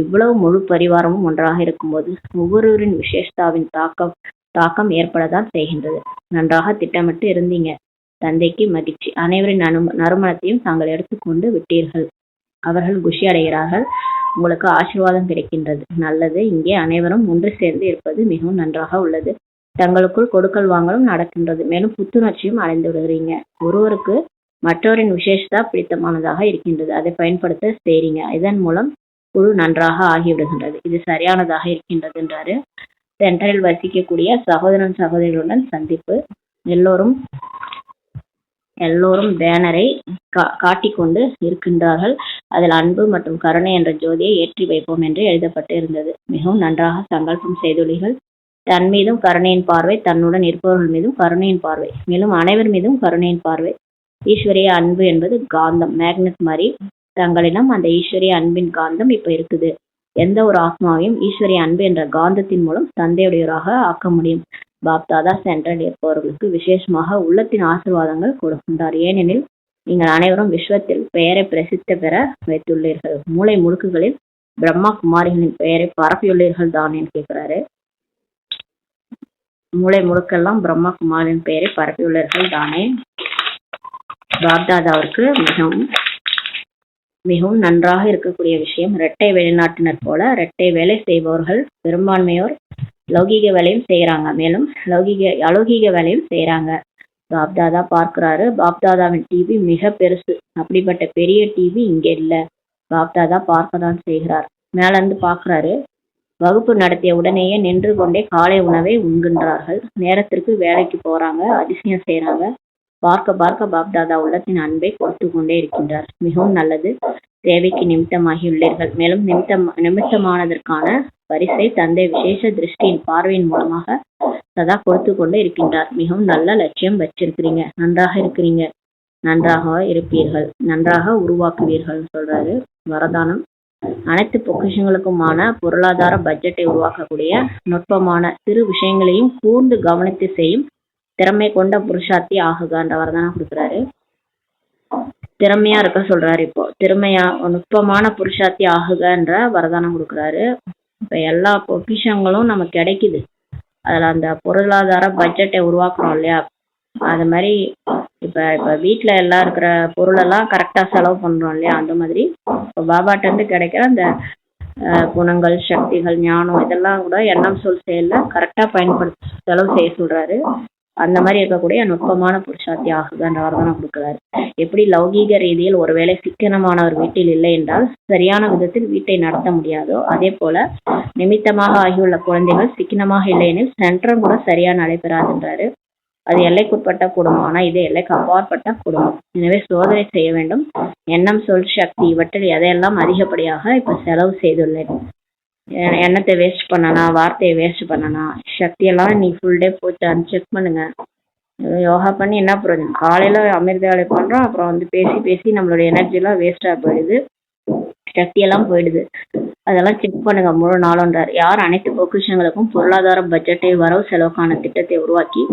இவ்வளவு முழு பரிவாரமும் ஒன்றாக இருக்கும்போது ஒவ்வொருவரின் விசேஷத்தாவின் தாக்கம் ஏற்படத்தான் செய்கின்றது. நன்றாக திட்டமிட்டு இருந்தீங்க. தந்தைக்கு மகிழ்ச்சி. அனைவரின் நறுமணத்தையும் தாங்கள் எடுத்துக்கொண்டு விட்டீர்கள். அவர்கள் குஷி அடைகிறார்கள். உங்களுக்கு ஆசீர்வாதம் கிடைக்கின்றது. நல்லது. இங்கே அனைவரும் ஒன்று சேர்ந்து இருப்பது மிகவும் நன்றாக உள்ளது. தங்களுக்குள் கொடுக்கல் வாங்கலும் நடக்கின்றது. மேலும் புத்துணர்ச்சியும் அடைந்து விடுகிறீங்க. ஒருவருக்கு மற்றவரின் விசேஷத்தா பிடித்தமானதாக இருக்கின்றது. அதை பயன்படுத்த செய்றீங்க. இதன் மூலம் குழு நன்றாக ஆகிவிடுகின்றது. இது சரியானதாக இருக்கின்றது என்றாரு. சென்டரில் வசிக்கக்கூடிய சகோதரன் சகோதரிகளுடன் சந்திப்பு. எல்லோரும் பேனரை காட்டிக்கொண்டு இருக்கின்றார்கள். அதில் அன்பு மற்றும் கருணை என்ற ஜோதியை ஏற்றி வைப்போம் என்று எழுதப்பட்டு இருந்தது. மிகவும் நன்றாக சங்கல்பம் செய்துள்ளீர்கள். தன் மீதும் கருணையின் பார்வை, தன்னுடன் இருப்பவர்கள் மீதும் கருணையின் பார்வை, மேலும் அனைவர் மீதும் கருணையின் பார்வை. ஈஸ்வரிய அன்பு என்பது காந்தம், மேக்னெட் மாதிரி தங்களிடம் அந்த ஈஸ்வரிய அன்பின் காந்தம் இப்ப இருக்குது. எந்த ஒரு ஆத்மாவையும் ஈஸ்வரிய அன்பு என்ற காந்தத்தின் மூலம் தந்தையுடையவராக ஆக்க முடியும். பாப்தாதா சென்ட்ரல் இருப்பவர்களுக்கு விசேஷமாக உள்ளத்தின் ஆசீர்வாதங்கள் கொடுக்கின்றார். ஏனெனில் நீங்கள் அனைவரும் விஸ்வத்தில் பெயரை பிரசித்த பெற வைத்துள்ளீர்கள். மூளை முடுக்குகளில் பிரம்மா குமாரிகளின் பெயரை பரப்பியுள்ளீர்கள் தான் என்று கேட்கிறாரு. மூளை முடுக்கெல்லாம் பிரம்மா குமாரின் பெயரை பரப்பியுள்ளீர்கள் தானே. பாப்தாதாவிற்கு மிகவும் நன்றாக இருக்கக்கூடிய விஷயம், இரட்டை வெளிநாட்டினர் போல இரட்டை வேலை செய்பவர்கள் பெரும்பான்மையோர் லௌகீக வேலையும் செய்யறாங்க, மேலும் அலௌகீக வேலையும் செய்யறாங்க. பாப்தாதா பார்க்கிறாரு. பாப்தாதாவின் டிவி மிக பெருசு. அப்படிப்பட்ட பெரிய டிவி இங்க இல்ல. பாப்தாதா பார்க்கதான் செய்கிறார். மேல இருந்து பாக்குறாரு. வகுப்பு நடத்திய உடனேயே நின்று கொண்டே காலை உணவை உண்கின்றார்கள். நேரத்திற்கு வேலைக்கு போறாங்க, அதிசயம் செய்யறாங்க. பார்க்க பார்க்க பாப்தாதா உள்ளத்தின் அன்பை கொடுத்து கொண்டே இருக்கின்றார். மிகவும் நல்லது. தேவைக்கு நிமித்தமாகியுள்ளீர்கள். மேலும் நிமித்தமானதற்கான பரிசை தந்தை விசேஷ திருஷ்டியின் பார்வையின் மூலமாக சதா கொடுத்து கொண்டே இருக்கின்றார். மிகவும் நல்ல லட்சியம் வச்சிருக்கிறீங்க. நன்றாக இருக்கிறீங்க. நன்றாக இருப்பீர்கள். நன்றாக உருவாக்குவீர்கள் சொல்றாரு. வரதானம். அனைத்து பொக்கிஷங்களுக்குமான பொருளாதார பட்ஜெட்டை உருவாக்கக்கூடிய நுட்பமான சிறு விஷயங்களையும் கூர்ந்து கவனித்து செய்யும் திறமை கொண்ட புருஷார்த்தி ஆகுகான்ற வரதானம் கொடுக்குறாரு. திறமையா இருக்க சொல்றாரு. இப்போ நுட்பமான புருஷார்த்தி ஆகுகன்ற வரதானம் கொடுக்குறாரு. இப்ப எல்லா பொக்கிஷங்களும் நமக்கு கிடைக்குது. அதுல அந்த பொருளாதார பட்ஜெட்டை உருவாக்குறோம் இல்லையா, அது மாதிரி இப்ப வீட்டுல எல்லாம் இருக்கிற பொருளெல்லாம் கரெக்டா செலவு பண்றோம் இல்லையா, அந்த மாதிரி இப்ப பாபாட்ட இருந்து கிடைக்கிற அந்த குணங்கள், சக்திகள், ஞானம் இதெல்லாம் கூட எண்ணம் சொல் செயல்ல கரெக்டா பயன்படுத்த செலவு செய்ய சொல்றாரு. அந்த மாதிரி இருக்கக்கூடிய நுட்பமான புருஷார்த்தி ஆகுதுன்ற வரதானம் கொடுக்கிறாரு. எப்படி லௌகீக ரீதியில் ஒருவேளை சிக்கனமானவர் வீட்டில் இல்லை என்றால் சரியான விதத்தில் வீட்டை நடத்த முடியாதோ, அதே போல நிமித்தமாக ஆகியுள்ள குழந்தைகள் சிக்கனமாக இல்லையெனில் சென்றம் கூட சரியா நடைபெறாதுன்றாரு. அது எல்லைக்குட்பட்ட குடும்பம், ஆனா இது எல்லைக்கு அப்பாற்பட்ட குடும்பம். எனவே சோதனை செய்ய வேண்டும். எண்ணம், சொல், சக்தி இவற்றில் எதையெல்லாம் அதிகப்படியாக இப்ப செலவு செய்துள்ளேன். எண்ணத்தை வேஸ்ட் பண்ணனா, வார்த்தையை வேஸ்ட் பண்ணனா, சக்தியெல்லாம் நீ ஃபுல் டே போட்டு செக் பண்ணுங்க. யோகா பண்ணி என்ன பிரயோஜனம்? காலையில அமிர்த வேலை பண்றோம், அப்புறம் பேசி பேசி நம்மளுடைய எனர்ஜி எல்லாம் வேஸ்டா போயிடுது, சக்தியெல்லாம் போயிடுது. அதெல்லாம் செக் பண்ணுங்க முழு நாளுன்றார். யார் அனைத்து பொக்கிஷங்களுக்கும் பொருளாதார பட்ஜெட்டை, வரவு செலவுக்கான திட்டத்தை உருவாக்கி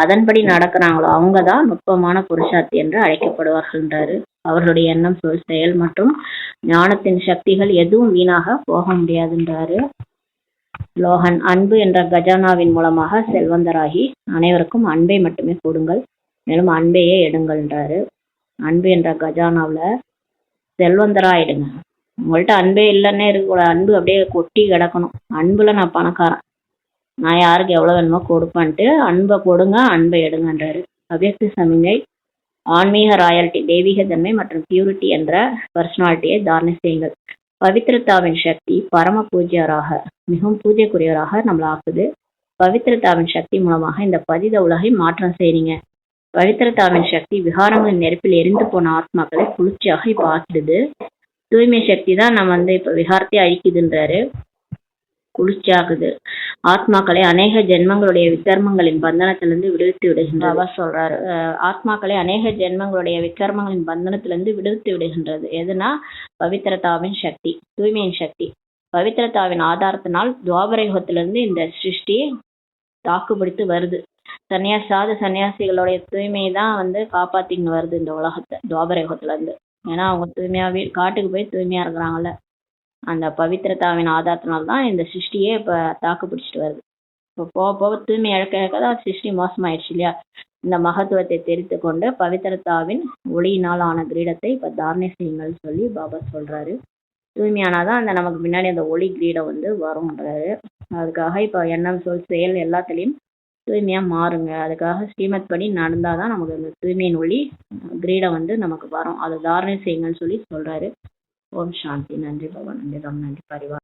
அதன்படி நடக்கிறாங்களோ அவங்கதான் நுட்பமான புருஷார்த்தி என்று அழைக்கப்படுவார்கள்ன்றாரு. அவர்களுடைய எண்ணம், சொல், செயல் மற்றும் ஞானத்தின் சக்திகள் எதுவும் வீணாக போக முடியாதுன்றாரு. லோகன். அன்பு என்ற கஜானாவின் மூலமாக செல்வந்தராகி அனைவருக்கும் அன்பை மட்டுமே கொடுங்கள், மேலும் அன்பையே எடுங்கள்ன்றாரு. அன்பு என்ற கஜானாவுல செல்வந்தராயிடுங்க. உங்கள்கிட்ட அன்பே இல்லைன்னே இருக்கக்கூடாது. அன்பு அப்படியே கொட்டி கிடக்கணும். அன்புல நான் பணக்காரன், நான் யாருக்கு எவ்வளவு வேணுமோ கொடுப்பேன்ட்டு அன்பை கொடுங்க, அன்பை எடுங்கன்றாரு. அவ்யக்த சமிகை. ஆன்மீக ராயல்டி, தெய்வீக தன்மை மற்றும் பியூரிட்டி என்ற பர்சனாலிட்டியை தாரணை செய்யுங்கள். பவித்ரதாவின் சக்தி பரம பூஜ்யராக, மிகவும் பூஜைக்குரியவராக நம்மளை ஆக்குது. பவித்ரதாவின் சக்தி மூலமாக இந்த பதித உலகை மாற்றம் செய்றீங்க. பவித்ரதாவின் சக்தி விகாரங்களின் நெருப்பில் எரிந்து போன ஆத்மாக்களை குளிர்ச்சியாக இப்ப ஆக்கிடுது. தூய்மை சக்தி தான் நம்ம இப்ப விகாரத்தை அழிக்குதுன்றாரு, குளிர்ச்சியாகுது. ஆத்மாக்களை அநேக ஜென்மங்களுடைய விக்கர்மங்களின் பந்தனத்திலிருந்து விடுவித்து விடுகின்றவா சொல்றாரு. ஆத்மாக்களை அநேக ஜென்மங்களுடைய விக்கர்மங்களின் பந்தனத்திலிருந்து விடுவித்து விடுகின்றது. எதுனா பவித்ரதாவின் சக்தி, தூய்மையின் சக்தி. பவித்ரதாவின் ஆதாரத்தினால் துவாபர யுகத்திலிருந்து இந்த சிருஷ்டி தாக்குப்பிடித்து வருது. சன்னியாசிகளுடைய தூய்மையை தான் காப்பாத்தின்னு வருது இந்த உலகத்தை துவாபர யுகத்துல இருந்து. ஏன்னா அவங்க தூய்மையாவே காட்டுக்கு போய் தூய்மையா இருக்கிறாங்கல்ல, அந்த பவித்ரதாவின் ஆதாரத்தினால்தான் இந்த சிருஷ்டியே இப்ப தாக்கு பிடிச்சிட்டு வருது. இப்போ போக போக தூய்மை இழக்க இழக்கதான் சிருஷ்டி மோசமாயிடுச்சு இல்லையா. இந்த மகத்துவத்தை தெரிந்து கொண்டு பவித்ரதாவின் ஒளியினால் ஆன கிரீடத்தை இப்ப தாரணை செய்யுங்கள் சொல்லி பாபா சொல்றாரு. தூய்மையானாதான் அந்த நமக்கு பின்னாடி அந்த ஒளி கிரீடம் வரும்ன்றாரு. அதுக்காக இப்ப எண்ணம், சொல், செயல் எல்லாத்துலயும் தூய்மையா மாறுங்க. அதுக்காக ஸ்ரீமத் படி நடந்தாதான் நமக்கு அந்த தூய்மையின் ஒளி கிரீடம் நமக்கு வரும். அதை தாரணை செய்யுங்கன்னு சொல்லி சொல்றாரு. ஓம் சாந்தி. நன்றி பாபா. நன்றி ராம். நன்றி பரிவார்.